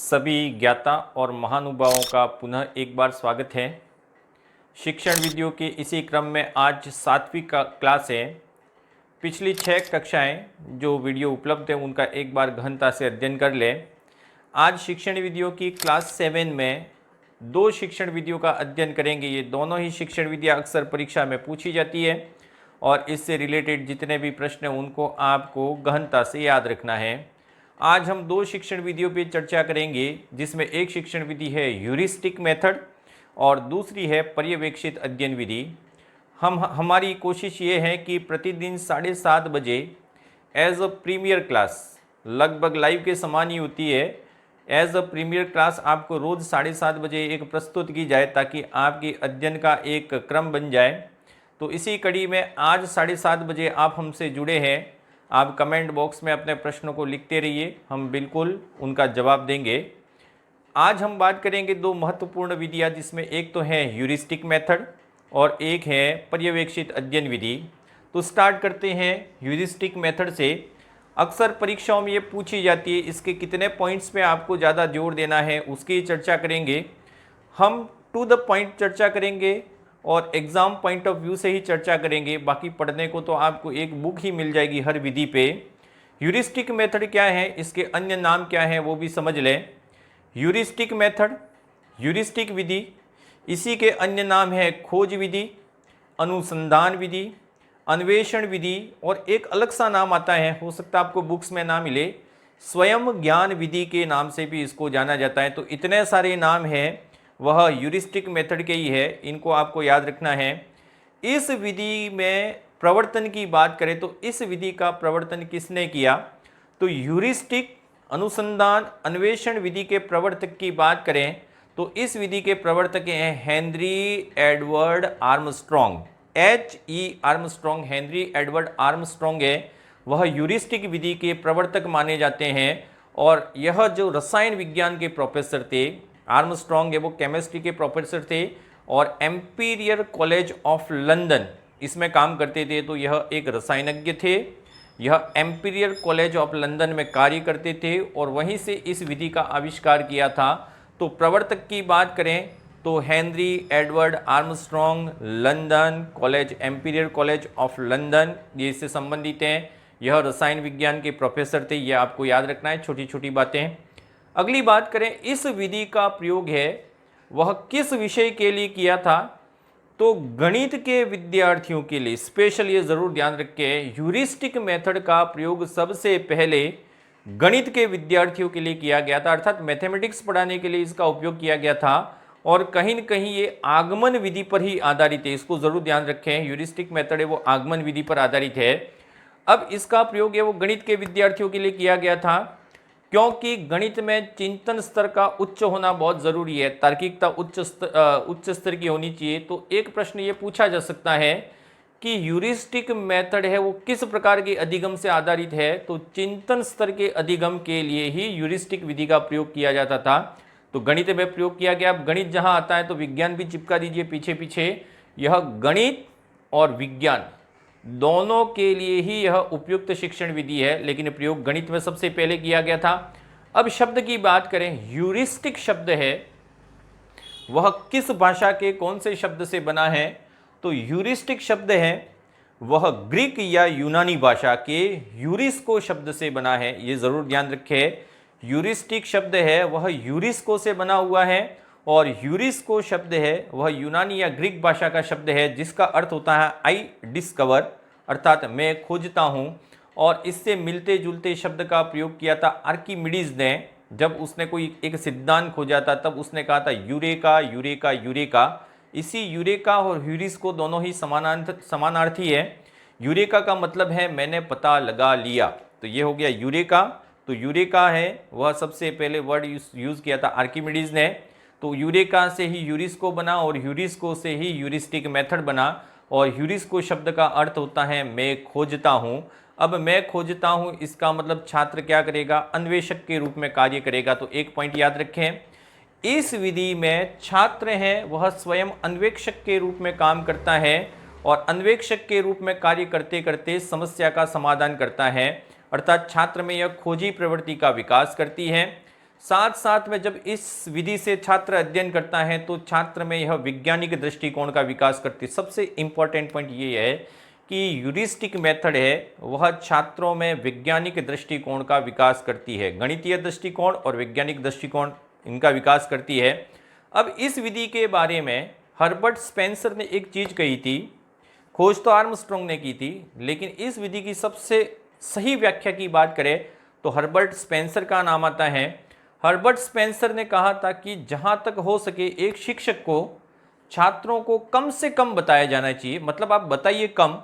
सभी ज्ञाता और महानुभावों का पुनः एक बार स्वागत है। शिक्षण वीडियो के इसी क्रम में आज 7वीं क्लास है। पिछली 6 कक्षाएं जो वीडियो उपलब्ध है उनका एक बार गहनता से अध्ययन कर लें। आज शिक्षण वीडियो की क्लास 7 में 2 शिक्षण वीडियो का अध्ययन करेंगे। ये दोनों ही शिक्षण विधियाँ अक्सर परीक्षा में पूछी जाती है और इससे रिलेटेड जितने भी प्रश्न हैं उनको आपको गहनता से याद रखना है। आज हम 2 शिक्षण विधियों पर चर्चा करेंगे, जिसमें एक शिक्षण विधि है ह्यूरिस्टिक मेथड और दूसरी है पर्यवेक्षित अध्ययन विधि। हमारी कोशिश ये है कि प्रतिदिन 7:30 बजे एज अ प्रीमियर क्लास, लगभग लाइव के समान ही होती है, एज अ प्रीमियर क्लास आपको रोज़ 7:30 बजे एक प्रस्तुत की जाए ताकि आपकी अध्ययन का एक क्रम बन जाए। तो इसी कड़ी में आज 7:30 बजे आप हमसे जुड़े हैं। आप कमेंट बॉक्स में अपने प्रश्नों को लिखते रहिए, हम बिल्कुल उनका जवाब देंगे। आज हम बात करेंगे 2 महत्वपूर्ण विधियाँ, जिसमें एक तो है ह्यूरिस्टिक मेथड और एक है पर्यवेक्षित अध्ययन विधि। तो स्टार्ट करते हैं ह्यूरिस्टिक मेथड से। अक्सर परीक्षाओं में ये पूछी जाती है, इसके कितने पॉइंट्स पे आपको ज़्यादा जोर देना है उसकी चर्चा करेंगे। हम टू द पॉइंट चर्चा करेंगे और एग्ज़ाम पॉइंट ऑफ व्यू से ही चर्चा करेंगे। बाकी पढ़ने को तो आपको एक बुक ही मिल जाएगी हर विधि पे। ह्यूरिस्टिक मेथड क्या है, इसके अन्य नाम क्या हैं वो भी समझ लें। ह्यूरिस्टिक मेथड, ह्यूरिस्टिक विधि, इसी के अन्य नाम है खोज विधि, अनुसंधान विधि, अन्वेषण विधि और एक अलग सा नाम आता है, हो सकता है आपको बुक्स में ना मिले, स्वयं ज्ञान विधि के नाम से भी इसको जाना जाता है। तो इतने सारे नाम हैं, वह ह्यूरिस्टिक मेथड के ही है, इनको आपको याद रखना है। इस विधि में प्रवर्तन की बात करें तो इस विधि का प्रवर्तन किसने किया, तो ह्यूरिस्टिक, अनुसंधान, अन्वेषण विधि के प्रवर्तक की बात करें तो इस विधि के प्रवर्तक हैं Henry Edward Armstrong. Armstrong, Henry Edward Armstrong है, वह ह्यूरिस्टिक विधि के प्रवर्तक माने जाते हैं। और यह जो रसायन विज्ञान के प्रोफेसर थे, आर्मस्ट्रॉन्ग है वो केमिस्ट्री के प्रोफेसर थे और एम्पीरियल कॉलेज ऑफ लंदन इसमें काम करते थे। तो यह एक रसायनज्ञ थे, यह एम्पीरियल कॉलेज ऑफ लंदन में कार्य करते थे और वहीं से इस विधि का आविष्कार किया था। तो प्रवर्तक की बात करें तो Henry Edward Armstrong, London college, Amperian college of London, ये इससे संबंधित हैं। यह रसायन विज्ञान के प्रोफेसर थे, ये आपको याद रखना है, छोटी छोटी बातें। अगली बात करें, इस विधि का प्रयोग है वह किस विषय के लिए किया था, तो गणित के विद्यार्थियों के लिए स्पेशल, ये ज़रूर ध्यान रखें, ह्यूरिस्टिक मेथड का प्रयोग सबसे पहले गणित के विद्यार्थियों के लिए किया गया था, अर्थात मैथमेटिक्स पढ़ाने के लिए इसका उपयोग किया गया था। और कहीं न कहीं ये आगमन विधि पर ही आधारित है, इसको ज़रूर ध्यान रखें। ह्यूरिस्टिक मेथड है वो आगमन विधि पर आधारित है। अब इसका प्रयोग है वो गणित के विद्यार्थियों के लिए किया गया था, क्योंकि गणित में चिंतन स्तर का उच्च होना बहुत ज़रूरी है, तार्किकता उच्च स्तर की होनी चाहिए। तो एक प्रश्न ये पूछा जा सकता है कि ह्यूरिस्टिक मेथड है वो किस प्रकार के अधिगम से आधारित है, तो चिंतन स्तर के अधिगम के लिए ही ह्यूरिस्टिक विधि का प्रयोग किया जाता था। तो गणित में प्रयोग किया गया। अब गणित जहाँ आता है तो विज्ञान भी चिपका दीजिए पीछे पीछे। यह गणित और विज्ञान दोनों के लिए ही यह उपयुक्त शिक्षण विधि है, लेकिन प्रयोग गणित में सबसे पहले किया गया था। अब शब्द की बात करें, ह्यूरिस्टिक शब्द है वह किस भाषा के कौन से शब्द से बना है, तो ह्यूरिस्टिक शब्द है वह ग्रीक या यूनानी भाषा के ह्यूरिस्को शब्द से बना है, ये जरूर ध्यान रखें। ह्यूरिस्टिक शब्द है वह ह्यूरिस्को से बना हुआ है और ह्यूरिस्को शब्द है वह यूनानी या ग्रीक भाषा का शब्द है, जिसका अर्थ होता है आई डिस्कवर, अर्थात मैं खोजता हूँ। और इससे मिलते जुलते शब्द का प्रयोग किया था आर्किमिडीज ने, जब उसने कोई एक सिद्धांत खोजा था तब उसने कहा था यूरेका यूरेका यूरेका। इसी यूरेका और ह्यूरिस्को दोनों ही समानार्थी है। यूरेका का मतलब है मैंने पता लगा लिया, तो ये हो गया यूरेका। तो यूरेका है वह सबसे पहले वर्ड यूज़ किया था आर्किमिडीज ने। तो यूरेका से ही ह्यूरिस्को बना और ह्यूरिस्को से ही ह्यूरिस्टिक मेथड बना। और ह्यूरिस्को शब्द का अर्थ होता है मैं खोजता हूँ। अब मैं खोजता हूँ इसका मतलब छात्र क्या करेगा, अन्वेषक के रूप में कार्य करेगा। तो एक पॉइंट याद रखें, इस विधि में छात्र है वह स्वयं अन्वेषक के रूप में काम करता है और अन्वेषक के रूप में कार्य करते करते समस्या का समाधान करता है, अर्थात छात्र में यह खोजी प्रवृत्ति का विकास करती है। साथ साथ में जब इस विधि से छात्र अध्ययन करता है तो छात्र में यह वैज्ञानिक दृष्टिकोण का विकास करती है। सबसे इंपॉर्टेंट पॉइंट ये है कि ह्यूरिस्टिक मेथड है वह छात्रों में वैज्ञानिक दृष्टिकोण का विकास करती है। गणितीय दृष्टिकोण और वैज्ञानिक दृष्टिकोण इनका विकास करती है। अब इस विधि के बारे में हर्बर्ट स्पेंसर ने एक चीज़ कही थी, खोज तो आर्मस्ट्रॉन्ग ने की थी, लेकिन इस विधि की सबसे सही व्याख्या की बात करें तो हर्बर्ट स्पेंसर का नाम आता है। हर्बर्ट स्पेंसर ने कहा था कि जहाँ तक हो सके एक शिक्षक को छात्रों को कम से कम बताया जाना चाहिए, मतलब आप बताइए कम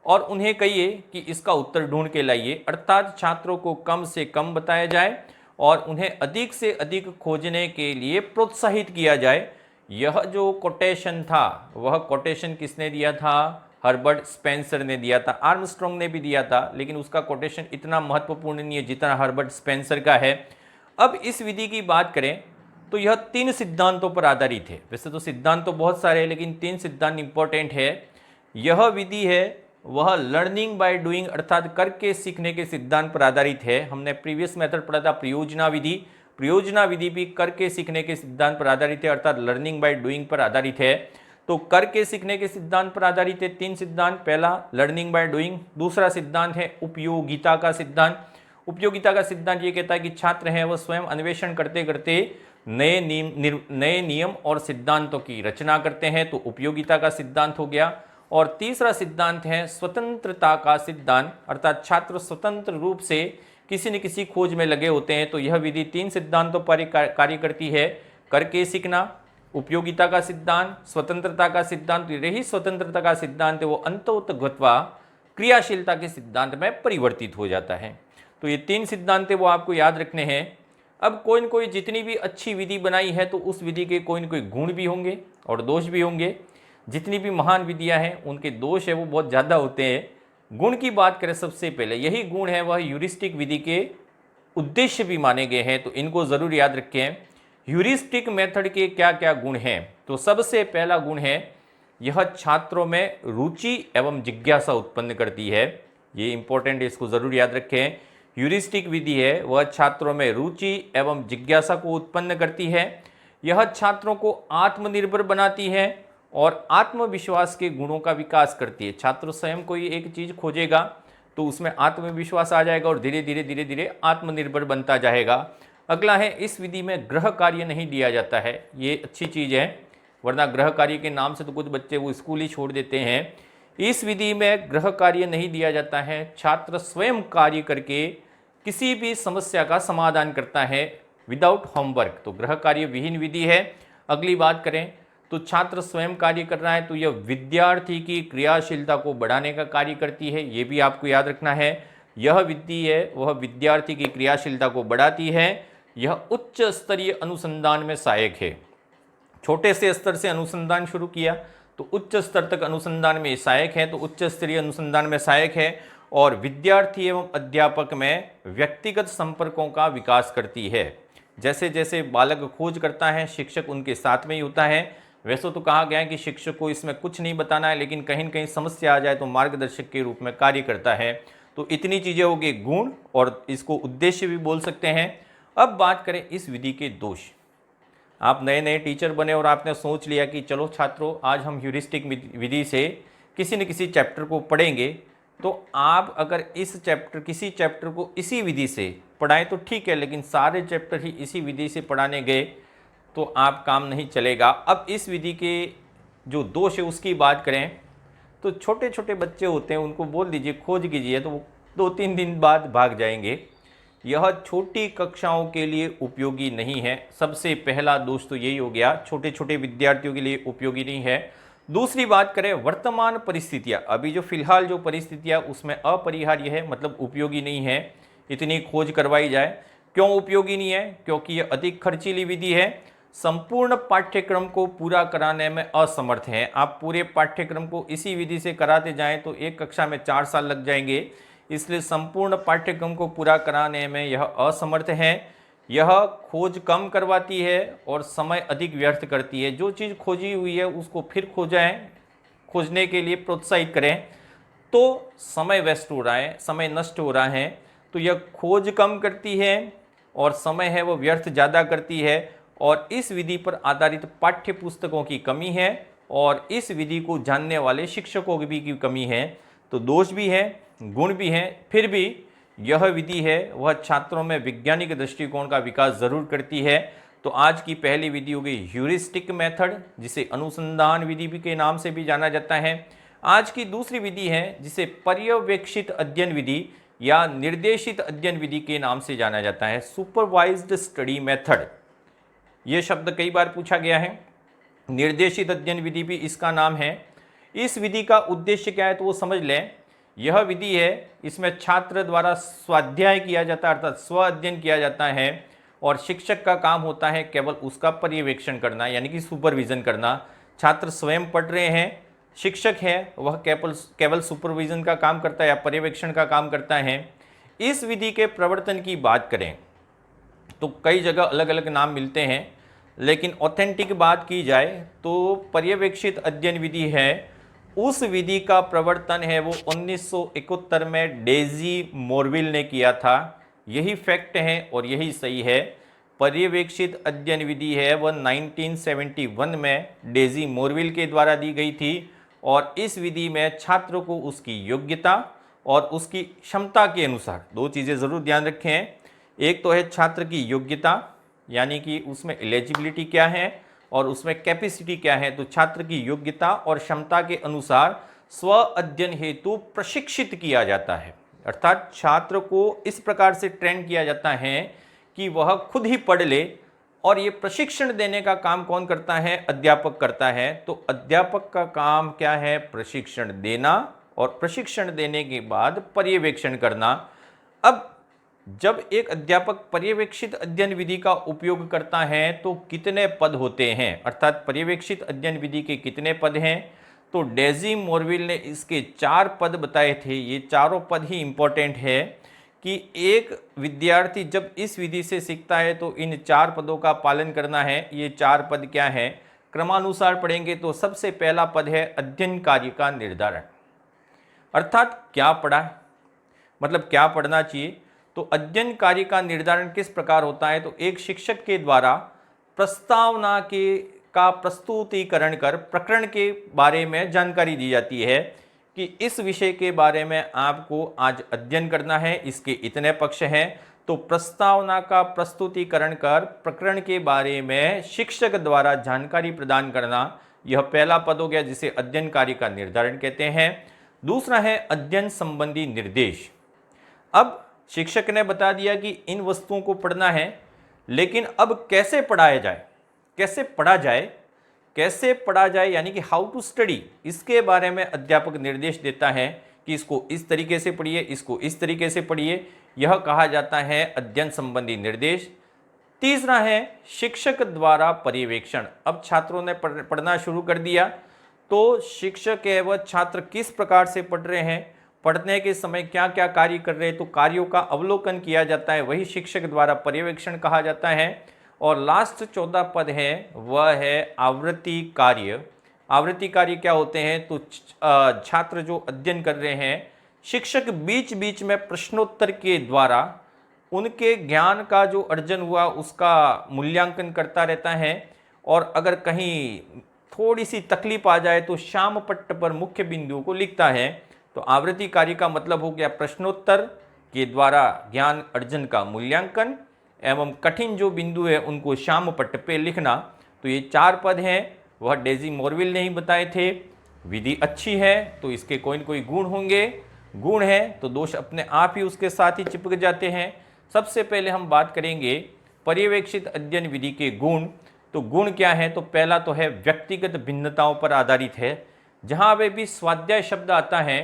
और उन्हें कहिए कि इसका उत्तर ढूंढ के लाइए, अर्थात छात्रों को कम से कम बताया जाए और उन्हें अधिक से अधिक खोजने के लिए प्रोत्साहित किया जाए। यह जो कोटेशन था वह कोटेशन किसने दिया था? हर्बर्ट स्पेंसर ने दिया था। आर्मस्ट्रॉन्ग ने भी दिया था, लेकिन उसका कोटेशन इतना महत्वपूर्ण नहीं है जितना हर्बर्ट स्पेंसर का है। अब इस विधि की बात करें तो यह 3 सिद्धांतों पर आधारित है। वैसे तो सिद्धांत तो बहुत सारे हैं, लेकिन 3 सिद्धांत इंपॉर्टेंट है। यह विधि है वह लर्निंग बाय डूइंग अर्थात करके सीखने के सिद्धांत पर आधारित है। हमने प्रीवियस मेथड पढ़ा था प्रयोजना विधि। प्रयोजना विधि भी करके सीखने के सिद्धांत पर आधारित है, अर्थात लर्निंग बाय डूइंग पर आधारित है। तो करके सीखने के सिद्धांत पर आधारित है 3 सिद्धांत। पहला लर्निंग बाय डूइंग, दूसरा सिद्धांत है उपयोगिता का सिद्धांत। उपयोगिता का सिद्धांत ये कहता है कि छात्र हैं वह स्वयं अन्वेषण करते करते नए नियम और सिद्धांतों की रचना करते हैं, तो उपयोगिता का सिद्धांत हो गया। और तीसरा सिद्धांत है स्वतंत्रता का सिद्धांत, अर्थात छात्र स्वतंत्र रूप से किसी न किसी खोज में लगे होते हैं। तो यह विधि 3 सिद्धांतों पर कार्य करती है, करके सीखना, उपयोगिता का सिद्धांत, स्वतंत्रता का सिद्धांत। रही स्वतंत्रता का सिद्धांत है वो अंतोतगत्वा क्रियाशीलता के सिद्धांत में परिवर्तित हो जाता है। तो ये 3 सिद्धांत है वो आपको याद रखने हैं। अब कोई न कोई जितनी भी अच्छी विधि बनाई है तो उस विधि के कोई न कोई गुण भी होंगे और दोष भी होंगे। जितनी भी महान विधियां हैं उनके दोष है वो बहुत ज़्यादा होते हैं। गुण की बात करें सबसे पहले यही गुण है वह ह्यूरिस्टिक विधि के उद्देश्य भी माने गए हैं, तो इनको ज़रूर याद रखें। ह्यूरिस्टिक मेथड के क्या क्या गुण हैं? तो सबसे पहला गुण है यह छात्रों में रुचि एवं जिज्ञासा उत्पन्न करती है। ये इंपॉर्टेंट है, इसको ज़रूर याद रखें। ह्यूरिस्टिक विधि है वह छात्रों में रुचि एवं जिज्ञासा को उत्पन्न करती है। यह छात्रों को आत्मनिर्भर बनाती है और आत्मविश्वास के गुणों का विकास करती है। छात्र स्वयं कोई एक चीज़ खोजेगा तो उसमें आत्मविश्वास आ जाएगा और धीरे धीरे आत्मनिर्भर बनता जाएगा। अगला है इस विधि में गृह कार्य नहीं दिया जाता है। ये अच्छी चीज़ है, वरना गृह कार्य के नाम से तो कुछ बच्चे वो स्कूल ही छोड़ देते हैं। इस विधि में गृह कार्य नहीं दिया जाता है, छात्र स्वयं कार्य करके किसी भी समस्या का समाधान करता है विदाउट होमवर्क। तो गृह कार्य विहीन विधि है। अगली बात करें तो छात्र स्वयं कार्य कर रहा है तो यह विद्यार्थी की क्रियाशीलता को बढ़ाने का कार्य करती है, ये भी आपको याद रखना है। यह विधि है वह विद्यार्थी की क्रियाशीलता को बढ़ाती है। यह उच्च स्तरीय अनुसंधान में सहायक है। छोटे से स्तर से अनुसंधान शुरू किया तो उच्च स्तर तक अनुसंधान में सहायक है, तो उच्च स्तरीय अनुसंधान में सहायक है। और विद्यार्थी एवं अध्यापक में व्यक्तिगत संपर्कों का विकास करती है। जैसे जैसे बालक खोज करता है शिक्षक उनके साथ में ही होता है। वैसे तो कहा गया है कि शिक्षक को इसमें कुछ नहीं बताना है, लेकिन कहीं न कहीं समस्या आ जाए तो मार्गदर्शक के रूप में कार्य करता है। तो इतनी चीज़ें हो गई गुण, और इसको उद्देश्य भी बोल सकते हैं। अब बात करें इस विधि के दोष। आप नए नए टीचर बने और आपने सोच लिया कि चलो छात्रों आज हम ह्यूरिस्टिक विधि से किसी न किसी चैप्टर को पढ़ेंगे, तो आप अगर किसी चैप्टर को इसी विधि से पढ़ाएं तो ठीक है, लेकिन सारे चैप्टर ही इसी विधि से पढ़ाने गए तो आप काम नहीं चलेगा। अब इस विधि के जो दोष है उसकी बात करें तो छोटे छोटे बच्चे होते हैं उनको बोल दीजिए खोज कीजिए तो वो 2-3 दिन बाद भाग जाएंगे। यह छोटी कक्षाओं के लिए उपयोगी नहीं है। सबसे पहला दोष तो यही हो गया, छोटे छोटे विद्यार्थियों के लिए उपयोगी नहीं है। दूसरी बात करें वर्तमान परिस्थितियां, अभी जो फिलहाल जो परिस्थितियां उसमें अपरिहार्य है, मतलब उपयोगी नहीं है इतनी खोज करवाई जाए। क्यों उपयोगी नहीं है? क्योंकि यह अधिक खर्चीली विधि है, संपूर्ण पाठ्यक्रम को पूरा कराने में असमर्थ है। आप पूरे पाठ्यक्रम को इसी विधि से कराते जाएं तो एक कक्षा में 4 साल लग जाएंगे, इसलिए संपूर्ण पाठ्यक्रम को पूरा कराने में यह असमर्थ है। यह खोज कम करवाती है और समय अधिक व्यर्थ करती है। जो चीज़ खोजी हुई है उसको फिर खोजने के लिए प्रोत्साहित करें तो समय वेस्ट हो रहा है, समय नष्ट हो रहा है। तो यह खोज कम करती है, और समय है वो व्यर्थ ज़्यादा करती है और इस विधि पर आधारित पाठ्य पुस्तकों की कमी है और इस विधि को जानने वाले शिक्षकों की भी कमी है। तो दोष भी है, गुण भी हैं, फिर भी यह विधि है वह छात्रों में वैज्ञानिक दृष्टिकोण का विकास जरूर करती है। तो आज की पहली विधि हो गई ह्यूरिस्टिक मेथड, जिसे अनुसंधान विधि भी के नाम से भी जाना जाता है। आज की दूसरी विधि है जिसे पर्यवेक्षित अध्ययन विधि या निर्देशित अध्ययन विधि के नाम से जाना जाता है, सुपरवाइज्ड स्टडी मेथड। यह शब्द कई बार पूछा गया है। निर्देशित अध्ययन विधि भी इसका नाम है। इस विधि का उद्देश्य क्या है तो वो समझ लें। यह विधि है, इसमें छात्र द्वारा स्वाध्याय किया जाता है अर्थात स्व अध्ययन किया जाता है और शिक्षक का काम होता है केवल उसका पर्यवेक्षण करना, यानी कि सुपरविजन करना। छात्र स्वयं पढ़ रहे हैं, शिक्षक है वह केवल सुपरविजन का काम करता है या पर्यवेक्षण का काम करता है। इस विधि के प्रवर्तन की बात करें तो कई जगह अलग अलग नाम मिलते हैं, लेकिन ऑथेंटिक बात की जाए तो पर्यवेक्षित अध्ययन विधि है, उस विधि का प्रवर्तन है वो 1971 में डेजी मोरविल ने किया था। यही फैक्ट है और यही सही है। पर्यवेक्षित अध्ययन विधि है वह 1971 में डेजी मोरविल के द्वारा दी गई थी और इस विधि में छात्र को उसकी योग्यता और उसकी क्षमता के अनुसार दो चीज़ें ज़रूर ध्यान रखें। एक तो है छात्र की योग्यता, यानी कि उसमें एलिजिबिलिटी क्या है और उसमें कैपेसिटी क्या है। तो छात्र की योग्यता और क्षमता के अनुसार स्व अध्ययन हेतु प्रशिक्षित किया जाता है, अर्थात छात्र को इस प्रकार से ट्रेन किया जाता है कि वह खुद ही पढ़ ले। और ये प्रशिक्षण देने का काम कौन करता है? अध्यापक करता है। तो अध्यापक का काम क्या है? प्रशिक्षण देना और प्रशिक्षण देने के बाद पर्यवेक्षण करना। अब जब एक अध्यापक पर्यवेक्षित अध्ययन विधि का उपयोग करता है तो कितने पद होते हैं, अर्थात पर्यवेक्षित अध्ययन विधि के कितने पद हैं? तो डेजी मोरविल ने इसके 4 पद बताए थे। ये चारों पद ही इंपॉर्टेंट है कि एक विद्यार्थी जब इस विधि से सीखता है तो इन 4 पदों का पालन करना है। ये 4 पद क्या है? क्रमानुसार पढ़ेंगे तो सबसे पहला पद है अध्ययन कार्य का निर्धारण, अर्थात क्या पढ़ा है, मतलब क्या पढ़ना चाहिए। तो अध्ययन कार्य का निर्धारण किस प्रकार होता है? तो एक शिक्षक के द्वारा प्रस्तावना का प्रस्तुतिकरण कर प्रकरण के बारे में जानकारी दी जाती है कि इस विषय के बारे में आपको आज अध्ययन करना है, इसके इतने पक्ष हैं। तो प्रस्तावना का प्रस्तुतिकरण कर प्रकरण के बारे में शिक्षक द्वारा जानकारी प्रदान करना, यह पहला पद हो गया जिसे अध्ययन कार्य का निर्धारण कहते हैं। दूसरा है अध्ययन संबंधी निर्देश। अब शिक्षक ने बता दिया कि इन वस्तुओं को पढ़ना है, लेकिन अब कैसे पढ़ाया जाए, कैसे पढ़ा जाए, कैसे पढ़ा जाए यानी कि हाउ टू स्टडी, इसके बारे में अध्यापक निर्देश देता है कि इसको इस तरीके से पढ़िए, इसको इस तरीके से पढ़िए। यह कहा जाता है अध्ययन संबंधी निर्देश। तीसरा है शिक्षक द्वारा पर्यवेक्षण। अब छात्रों ने पढ़ना शुरू कर दिया तो शिक्षक है वह छात्र किस प्रकार से पढ़ रहे हैं, पढ़ने के समय क्या क्या कार्य कर रहे हैं, तो कार्यों का अवलोकन किया जाता है, वही शिक्षक द्वारा पर्यवेक्षण कहा जाता है। और लास्ट 14 पद है वह है आवृत्ति कार्य। आवृत्ति कार्य क्या होते हैं? तो छात्र जो अध्ययन कर रहे हैं, शिक्षक बीच बीच में प्रश्नोत्तर के द्वारा उनके ज्ञान का जो अर्जन हुआ उसका मूल्यांकन करता रहता है। और अगर कहीं थोड़ी सी तकलीफ आ जाए तो श्याम पट्ट पर मुख्य बिंदुओं को लिखता है। तो आवृत्ति कार्य का मतलब हो गया प्रश्नोत्तर के द्वारा ज्ञान अर्जन का मूल्यांकन एवं कठिन जो बिंदु है उनको श्याम पट्ट पे लिखना। तो ये 4 पद हैं, वह डेजी मोरविल ने ही बताए थे। विधि अच्छी है तो इसके कोई न कोई गुण होंगे, गुण है तो दोष अपने आप ही उसके साथ ही चिपक जाते हैं। सबसे पहले हम बात करेंगे पर्यवेक्षित अध्ययन विधि के गुण। तो गुण क्या है? तो पहला तो है व्यक्तिगत भिन्नताओं पर आधारित है। जहाँ वे भी स्वाध्याय शब्द आता है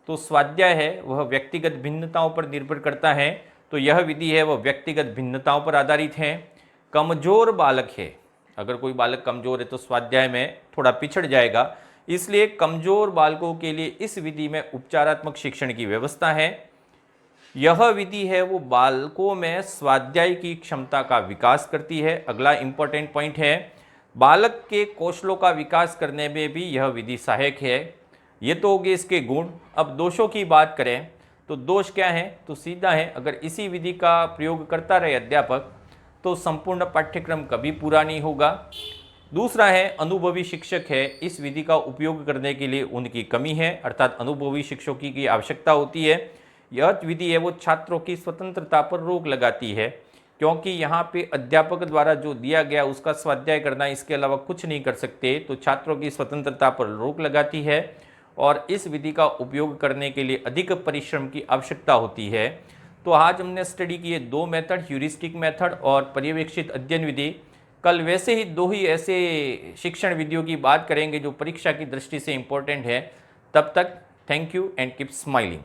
तो स्वाध्याय है वह व्यक्तिगत भिन्नताओं पर निर्भर करता है। तो यह विधि है वह व्यक्तिगत भिन्नताओं पर आधारित है। कमजोर बालक है, अगर कोई बालक कमजोर है तो स्वाध्याय में थोड़ा पिछड़ जाएगा, इसलिए कमजोर बालकों के लिए इस विधि में उपचारात्मक शिक्षण की व्यवस्था है। यह विधि है वो बालकों में स्वाध्याय की क्षमता का विकास करती है। अगला इंपॉर्टेंट पॉइंट है बालक के कौशलों का विकास करने में भी यह विधि सहायक है। ये तो हो गए इसके गुण। अब दोषों की बात करें तो दोष क्या है? तो सीधा है, अगर इसी विधि का प्रयोग करता रहे अध्यापक तो संपूर्ण पाठ्यक्रम कभी पूरा नहीं होगा। दूसरा है, अनुभवी शिक्षक है, इस विधि का उपयोग करने के लिए उनकी कमी है, अर्थात अनुभवी शिक्षकों की आवश्यकता होती है। यह विधि है वो छात्रों की स्वतंत्रता पर रोक लगाती है, क्योंकि यहाँ पे अध्यापक द्वारा जो दिया गया उसका स्वाध्याय करना, इसके अलावा कुछ नहीं कर सकते, तो छात्रों की स्वतंत्रता पर रोक लगाती है और इस विधि का उपयोग करने के लिए अधिक परिश्रम की आवश्यकता होती है। तो आज हमने स्टडी किए दो मेथड, ह्यूरिस्टिक मेथड और पर्यवेक्षित अध्ययन विधि। कल वैसे ही दो ही ऐसे शिक्षण विधियों की बात करेंगे जो परीक्षा की दृष्टि से इम्पोर्टेंट है। तब तक thank you and keep smiling.